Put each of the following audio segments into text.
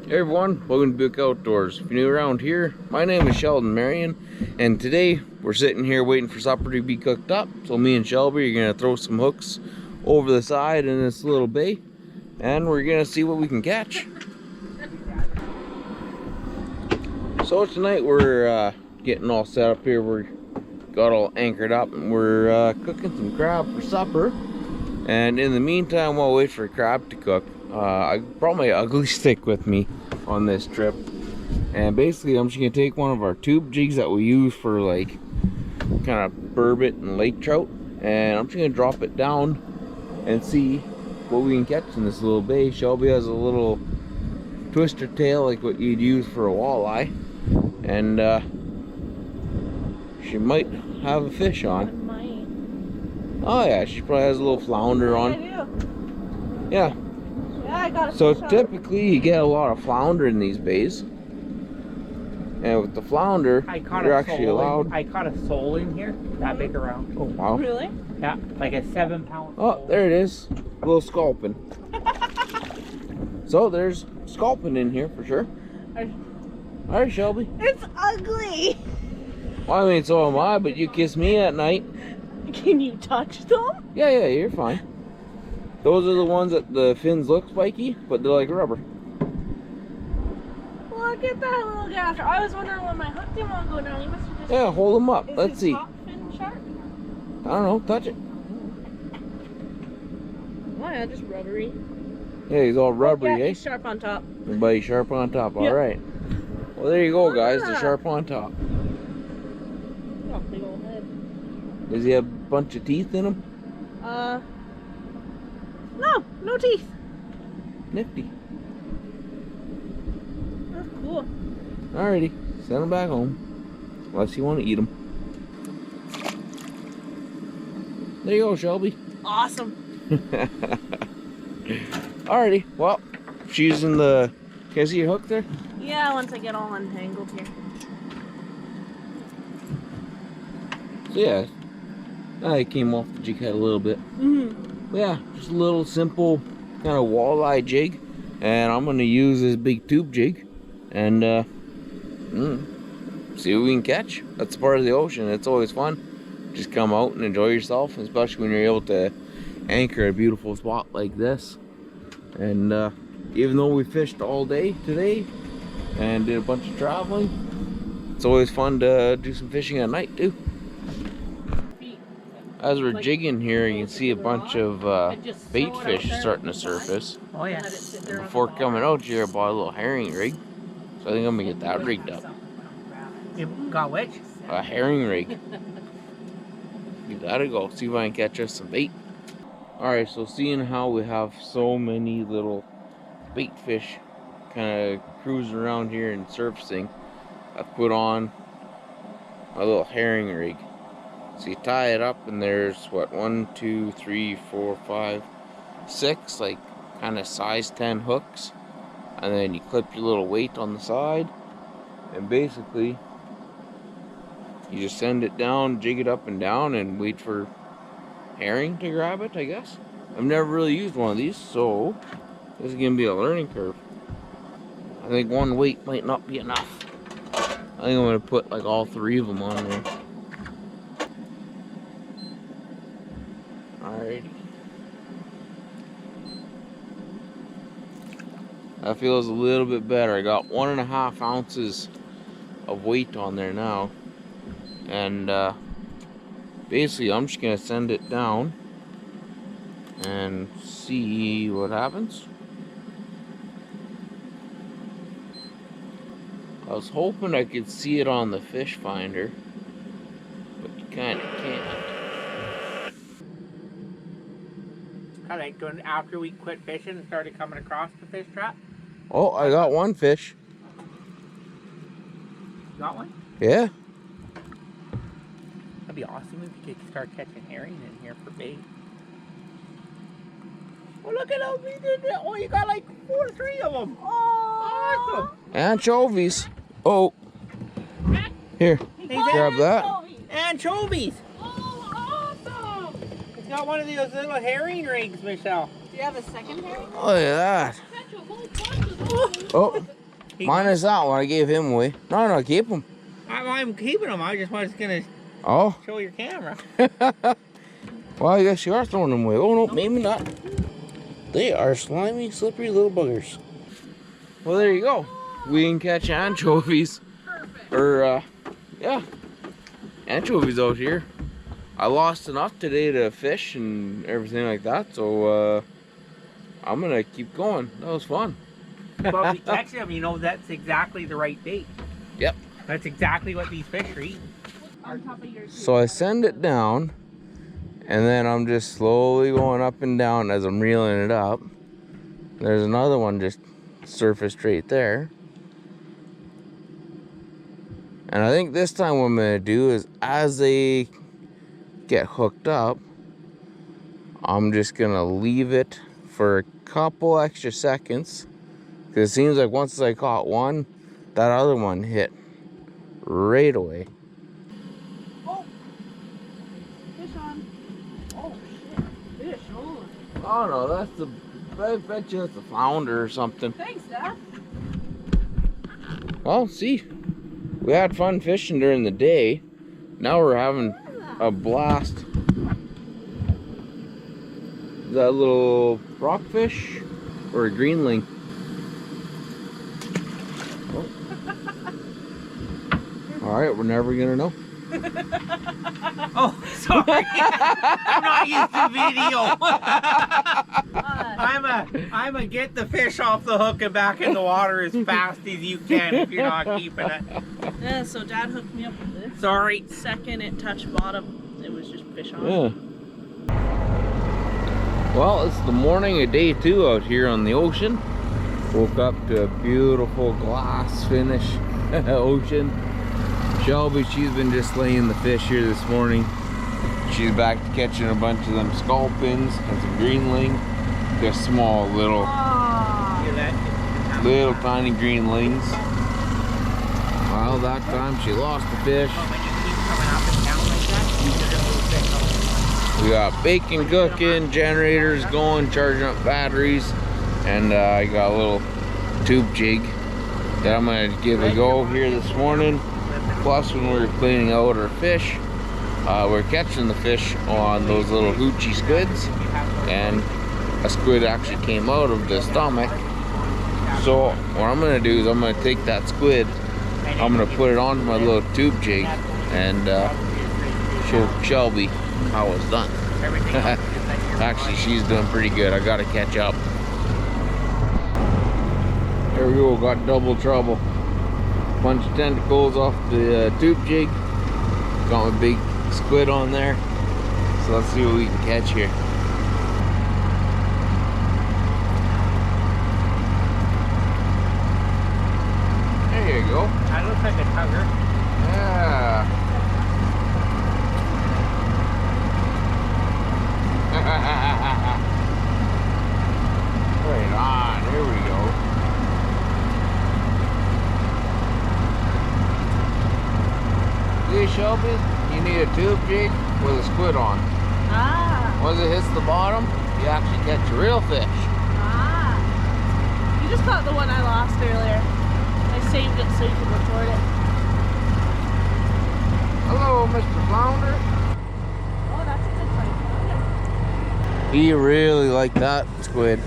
Hey everyone, welcome to Buick Outdoors. If you're new around here, my name is Sheldon Marion, and today we're sitting here waiting for supper to be cooked up. So me and Shelby are going to throw some hooks over the side in this little bay, and we're going to see what we can catch. So tonight we're getting all set up here. We got all anchored up, and we're cooking some crab for supper. And in the meantime, while I wait for crab to cook, I brought my ugly stick with me on this trip, and basically I'm just gonna take one of our tube jigs that we use for like kind of burbot and lake trout, and I'm just gonna drop it down and see what we can catch in this little bay. Shelby has a little twister tail like what you'd use for a walleye, and she might have a fish on. Oh yeah, she probably has a little flounder on. Yeah. I got a So fish on. typically you get a lot of flounder in these bays, and with the flounder you're actually allowed. I caught a sole in here, that big around. Oh wow. Really? Yeah, like a 7-pound Oh, sole. there it is. A little sculpin. So there's sculpin in here for sure. Alright, Shelby. It's ugly. Well, I mean, so am I, but you kiss me at night. Can you touch them? Yeah, you're fine. Those are the ones that the fins look spiky, but they're like rubber. Look at that little gash. I was wondering when my hook didn't want to go down. You must have just... Yeah, hold them up. Is Let's his see. top fin sharp? I don't know. Touch it. Oh yeah, just rubbery. Yeah, he's all rubbery, Yeah, eh? he's sharp on top. Everybody sharp on top. Yeah. Alright. Well, there you go, guys. The Ah. sharp on top. Oh, big old head. Does he have a bunch of teeth in him? No teeth. Nifty. That's cool. Alrighty. Send him back home. Unless you want to eat them. There you go, Shelby. Awesome. Alrighty. Well, she's in the... Can I see your hook there? Yeah, once I get all untangled here. So yeah. I came off the jig head a little bit. Yeah, just a little simple kind of walleye jig, and I'm gonna use this big tube jig and see what we can catch. That's part of the ocean. It's always fun. Just come out and enjoy yourself, especially when you're able to anchor a beautiful spot like this. And even though we fished all day today and did a bunch of traveling, it's always fun to do some fishing at night too. As we're jigging here, you can see a bunch of bait fish starting to surface. Oh yeah. Before coming out here, I bought a little herring rig, so I think I'm gonna get that rigged up. You got which? A herring rig. Give that a go. See if I can catch us some bait. Alright, so seeing how we have so many little bait fish kind of cruising around here and surfacing, I've put on my little herring rig. So you tie it up, and there's what, 1, 2, 3, 4, 5, 6 like kind of size 10 hooks, and then you clip your little weight on the side, and basically you just send it down, jig it up and down, and wait for herring to grab it, I guess. I've never really used one of these, so this is gonna be a learning curve. I think one weight might not be enough. I think I'm gonna put like all 3 of them on there. Alrighty. That feels a little bit better. I got 1.5 ounces of weight on there now. And basically I'm just gonna send it down and see what happens. I was hoping I could see it on the fish finder, but you kinda can't. I like doing after we quit fishing and started coming across the fish trap. Oh, I got one fish. Got one? Yeah. That'd be awesome if you could start catching herring in here for bait. Oh, look at those! Oh, you got like 4 or 3 of them. Oh, awesome! Anchovies. Oh. Here. Grab that. Anchovies. Oh, awesome! It's got one of those little herring rigs, Michelle. Do you have a second herring? Look at that. Catch a whole bunch of those. Oh. Minus that one, I gave him away. No, keep him. I'm keeping them. I just was gonna show your camera. Well, I guess you are throwing them away. Oh no, maybe not. They are slimy, slippery little buggers. Well, there you go. We can catch anchovies. Perfect. Or, yeah, anchovies out here. I lost enough today to fish and everything like that, so I'm gonna keep going. That was fun. But we catch them, you know, that's exactly the right bait. Yep. That's exactly what these fish are eating. On top of yours. So I send it down, and then I'm just slowly going up and down as I'm reeling it up. There's another one just surfaced right there. And I think this time what I'm gonna do is, as they get hooked up, I'm just gonna leave it for a couple extra seconds, because it seems like once I caught one, that other one hit right away. Oh, fish on. Oh shit, fish on. Oh no, that's the, I bet you that's a flounder or something. Thanks, Dad. Well, see, we had fun fishing during the day. Now we're having a blast. Is that a little rockfish or a greenling? Oh. All right, we're never gonna know. Oh, sorry. I'm not used to video. I'm a get the fish off the hook and back in the water as fast as you can if you're not keeping it. Yeah, so Dad hooked me up with this. Sorry. Second it touched bottom, it was just fish on. Yeah. Well, it's the morning of day 2 out here on the ocean. Woke up to a beautiful glass finish ocean. Shelby, she's been just laying the fish here this morning. She's back to catching a bunch of them sculpins and some greenling. They're small little tiny greenlings. Well, that time she lost the fish. We got bacon cooking, generators going, charging up batteries, and I got a little tube jig that I'm gonna give a go here this morning. Plus, when we were cleaning out our fish, we're catching the fish on those little hoochie squids, and a squid actually came out of the stomach. So what I'm gonna do is I'm gonna take that squid, I'm gonna put it onto my little tube jig, and show Shelby how it's done. Actually, she's doing pretty good. I gotta catch up. There we go, got double trouble. Bunch of tentacles off the tube jig. Got my big squid on there. So let's see what we can catch here. There you go. That looks like a tugger. Yeah. Right on, here we go. See, Shelby, you need a tube jig with a squid on. Ah. Once it hits the bottom, you actually catch a real fish. Ah. You just caught the one I lost earlier. I saved it so you could record it. Hello, Mr. Flounder. Oh, that's a good fight. He really liked that squid.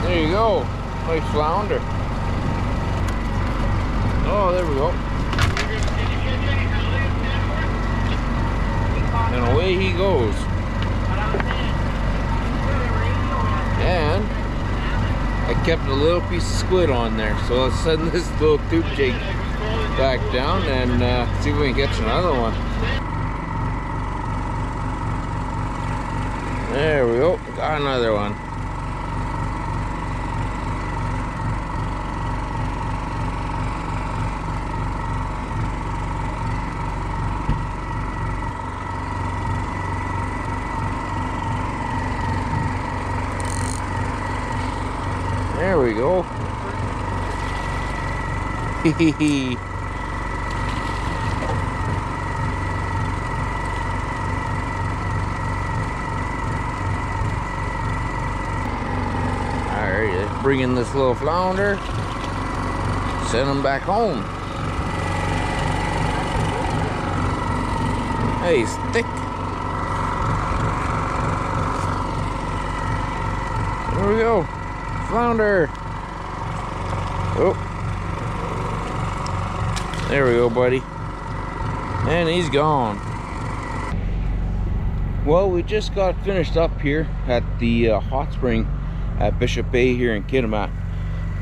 There you go. Nice flounder. Oh, there we go. And away he goes. And I kept a little piece of squid on there, so let's send this little tube jig back down and see if we can catch another one. There we go, got another one. There we go. Hee. Alright. bring in this little flounder, send him back home. Hey, he's thick. There we go. Flounder. Oh. There we go, buddy. And he's gone. Well, we just got finished up here at the hot spring at Bishop Bay here in Kitimat.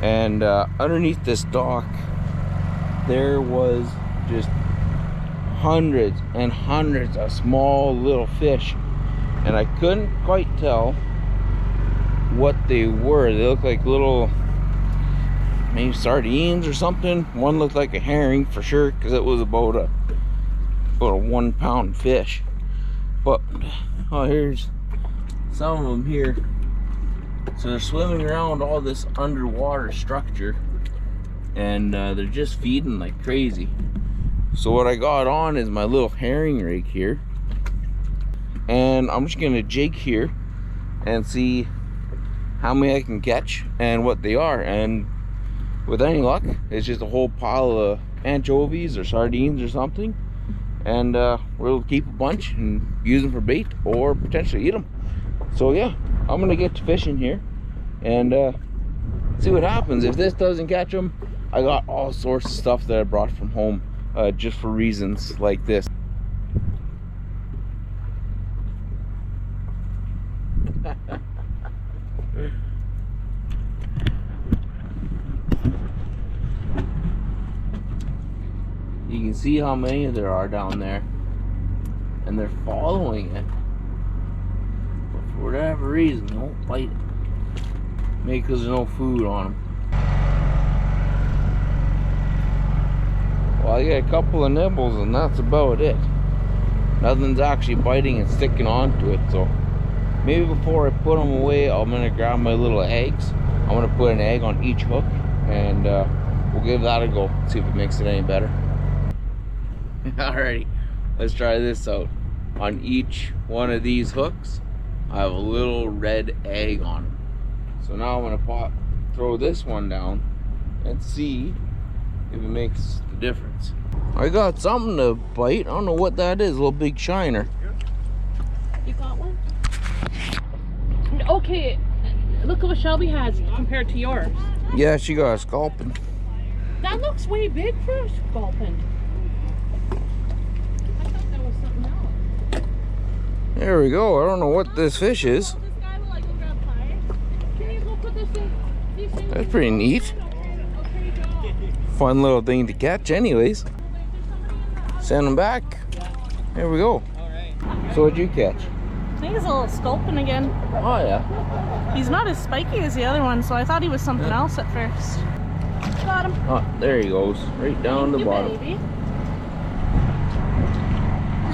And underneath this dock, there was just hundreds and hundreds of small little fish. And I couldn't quite tell what they were. They looked like little, maybe sardines or something. One looked like a herring for sure, because it was about a 1 pound fish. But oh, here's some of them here. So they're swimming around all this underwater structure, and they're just feeding like crazy. So what I got on is my little herring rig here, and I'm just gonna jig here and see how many I can catch and what they are. And with any luck, it's just a whole pile of anchovies or sardines or something, and we'll keep a bunch and use them for bait or potentially eat them. So yeah, I'm gonna get to fishing here and see what happens. If this doesn't catch them, I got all sorts of stuff that I brought from home just for reasons like this. You can see how many there are down there, and they're following it, but for whatever reason they won't bite it. Maybe because there's no food on them. Well, I get a couple of nibbles and that's about it. Nothing's actually biting and sticking onto it. So maybe before I put them away, I'm gonna grab my little eggs. I'm gonna put an egg on each hook, and we'll give that a go, see if it makes it any better. Alrighty, let's try this out. On each one of these hooks, I have a little red egg on them. So now I'm gonna throw this one down and see if it makes the difference. I got something to bite. I don't know what that is. A little big shiner. You got one? Okay, look at what Shelby has compared to yours. Yeah, she got a sculpin. That looks way big for a sculpin. I thought that was something else. There we go. I don't know what this fish is. This guy will like go grab pliers. Can you go put this in? That's pretty neat. Fun little thing to catch anyways. Send them back. There we go. So what'd you catch? I think he's a little sculpin again. Oh yeah. He's not as spiky as the other one, so I thought he was something else at first. Got him. Oh, there he goes. Right down the bottom. Baby.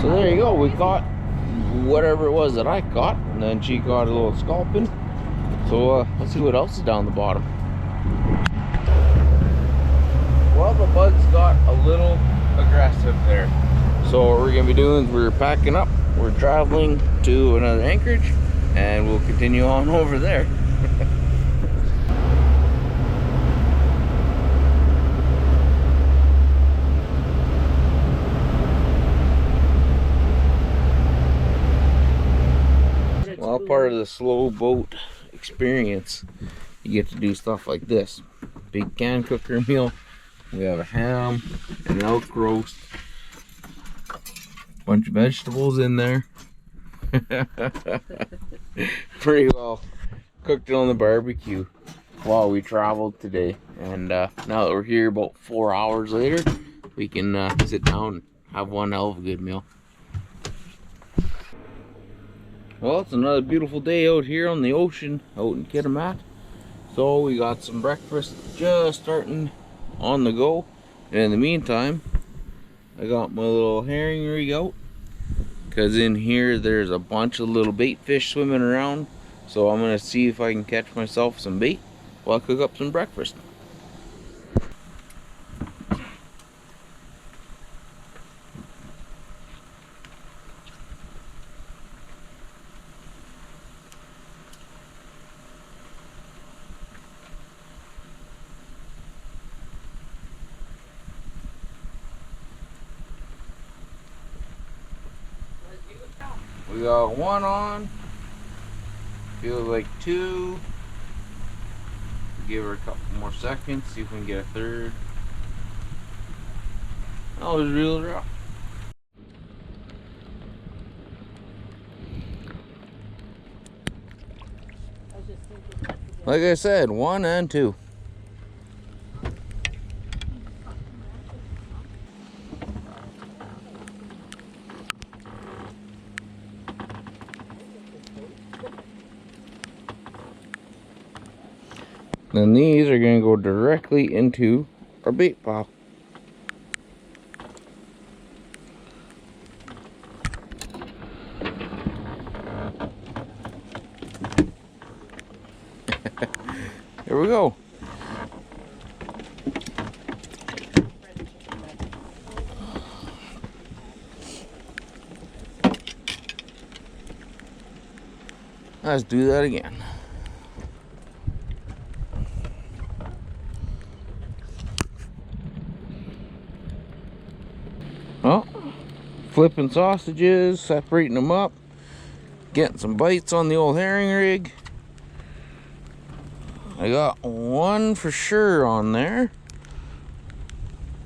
So there you go. We caught whatever it was that I caught, and then she caught a little sculpin. So let's see what else is down the bottom. Well, the bugs got a little aggressive there. So what we're gonna be doing is we're packing up. We're traveling to another anchorage, and we'll continue on over there. Well, part of the slow boat experience, you get to do stuff like this. Big can cooker meal. We have a ham and an elk roast. Bunch of vegetables in there. Pretty well cooked it on the barbecue while we traveled today. And now that we're here about 4 hours later, we can sit down and have one hell of a good meal. Well, it's another beautiful day out here on the ocean, out in Kitimat. So we got some breakfast just starting on the go. And in the meantime, I got my little herring rig out, because in here there's a bunch of little bait fish swimming around. So I'm gonna see if I can catch myself some bait while I cook up some breakfast. We got one on. Feels like two. Give her a couple more seconds, see if we can get a third. That was real rough. Like I said, one and two. Then these are going to go directly into our bait pile. Here we go. Let's do that again. Well, flipping sausages, separating them up, getting some bites on the old herring rig. I got one for sure on there,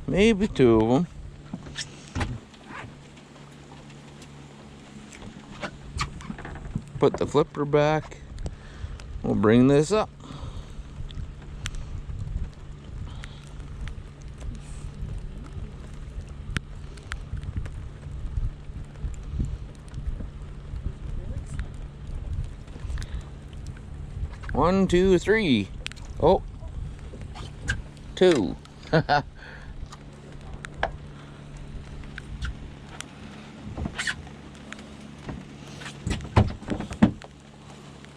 maybe two of them. Put the flipper back. We'll bring this up. One, two, three. Oh, two.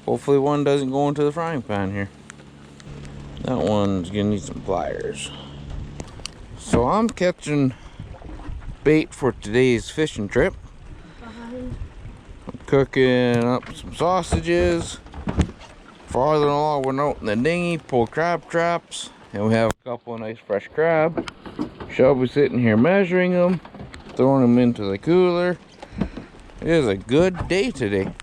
Hopefully one doesn't go into the frying pan here. That one's gonna need some pliers. So I'm catching bait for today's fishing trip. I'm cooking up some sausages. Father-in-law went out in the dinghy, pulled crab traps, and we have a couple of nice fresh crab. Shelby's sitting here measuring them, throwing them into the cooler. It is a good day today.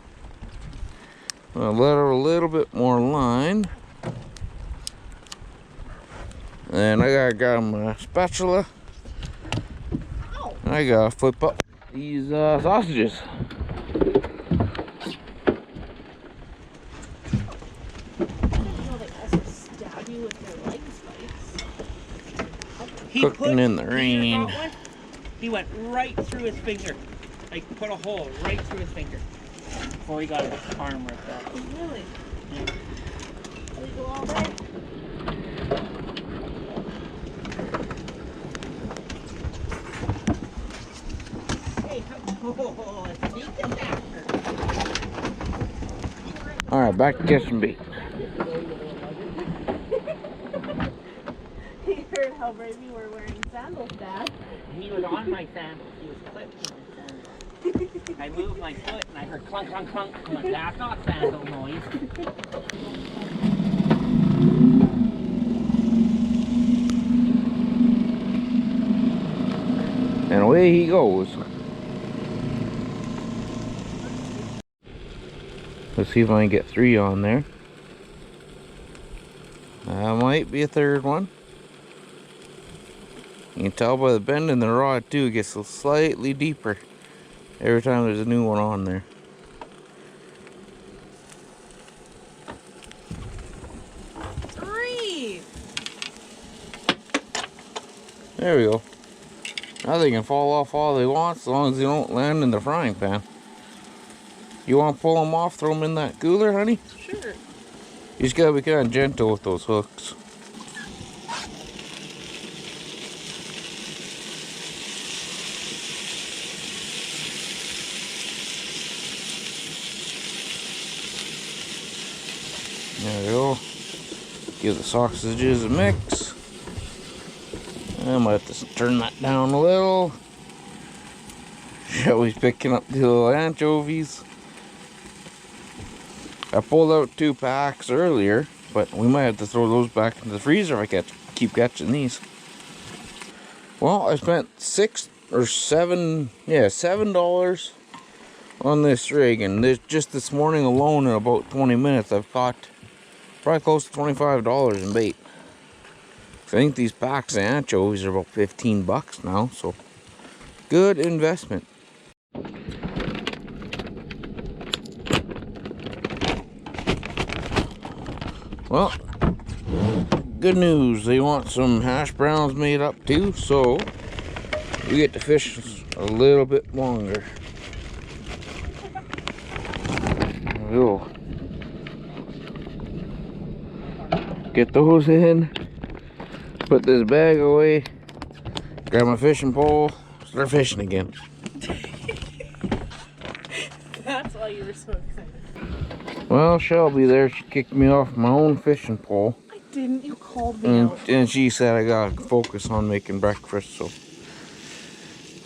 I'll let her a little bit more line. And I gotta grab my spatula. I gotta flip up these sausages. Cooking in the rain. He went right through his finger. Like, put a hole right through his finger. Before he got his arm ripped off. Really? Yeah. They go all day? Hey, oh, sneak attacker. Alright, back to catching bait. He heard how brave you were wearing sandals, Dad. He was on my sandals. He was clipped to my sandals. I moved my foot and I heard clunk, clunk, clunk. I'm like, that's not sandal noise. And away he goes. Let's see if I can get three on there. That might be a third one. You can tell by the bend in the rod too, it gets slightly deeper every time there's a new one on there. Three! There we go. Now they can fall off all they want as long as they don't land in the frying pan. You want to pull them off, throw them in that cooler, honey? Sure. You just gotta be kind of gentle with those hooks. There we go. Give the sausages a mix. I might have to turn that down a little. Shelby's picking up the little anchovies. I pulled out 2 packs earlier, but we might have to throw those back into the freezer if I keep catching these. Well, I spent $7 on on this rig, and just this morning alone in about 20 minutes I've caught probably close to $25 in bait. I think these packs of anchovies are about 15 bucks now, so good investment. Well, good news, they want some hash browns made up too, so we get to fish a little bit longer. There we go. Get those in, put this bag away, grab my fishing pole, start fishing again. That's why you were so excited. Well, Shelby there, she kicked me off my own fishing pole. I didn't, you called me out. And she said I gotta focus on making breakfast, so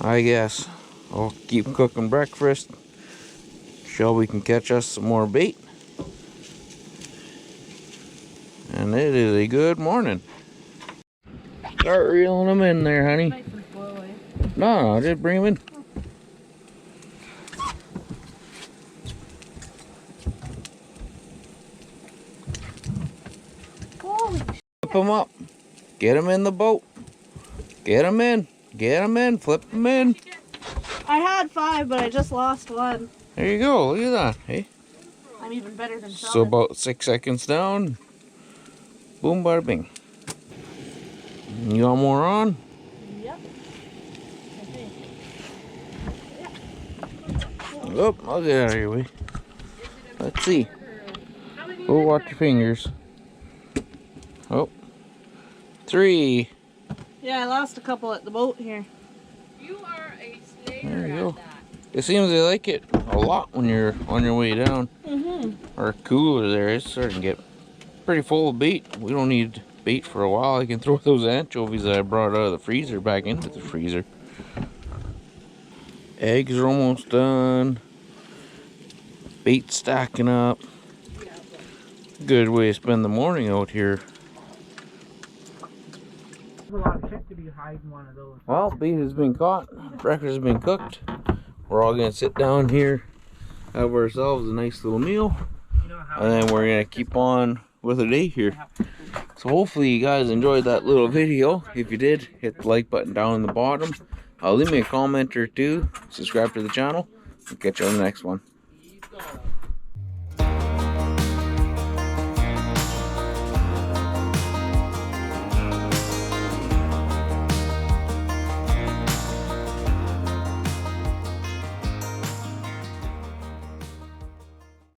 I guess I'll keep cooking breakfast. Shelby can catch us some more bait. And it is a good morning. Start reeling them in there, honey. No, just bring them in. Flip them up. Get them in the boat. Get them in. Get them in. Flip them in. I had 5, but I just lost 1. There you go. Look at that. Hey. I'm even better than Sean. So about 6 seconds down. Boom, bada bing. You got more on? Yep. I think. Oh, I'll get out of your way. Let's see. Oh, watch your fingers. Oh. 3. Yeah, I lost a couple at the boat here. You are a slayer There you at go. that. It seems they like it a lot when you're on your way down. Our cooler there is starting to get pretty full of bait. We don't need bait for a while. I can throw those anchovies that I brought out of the freezer back into the freezer. Eggs are almost done. Bait stacking up. Good way to spend the morning out here. There's a lot of shit to be hiding one of those. Well, bait has been caught. Breakfast has been cooked. We're all gonna sit down here, have ourselves a nice little meal, and then we're gonna keep on with the day here. So hopefully you guys enjoyed that little video. If you did, hit the like button down in the bottom. Leave me a comment or two. Subscribe to the channel. We'll catch you on the next one.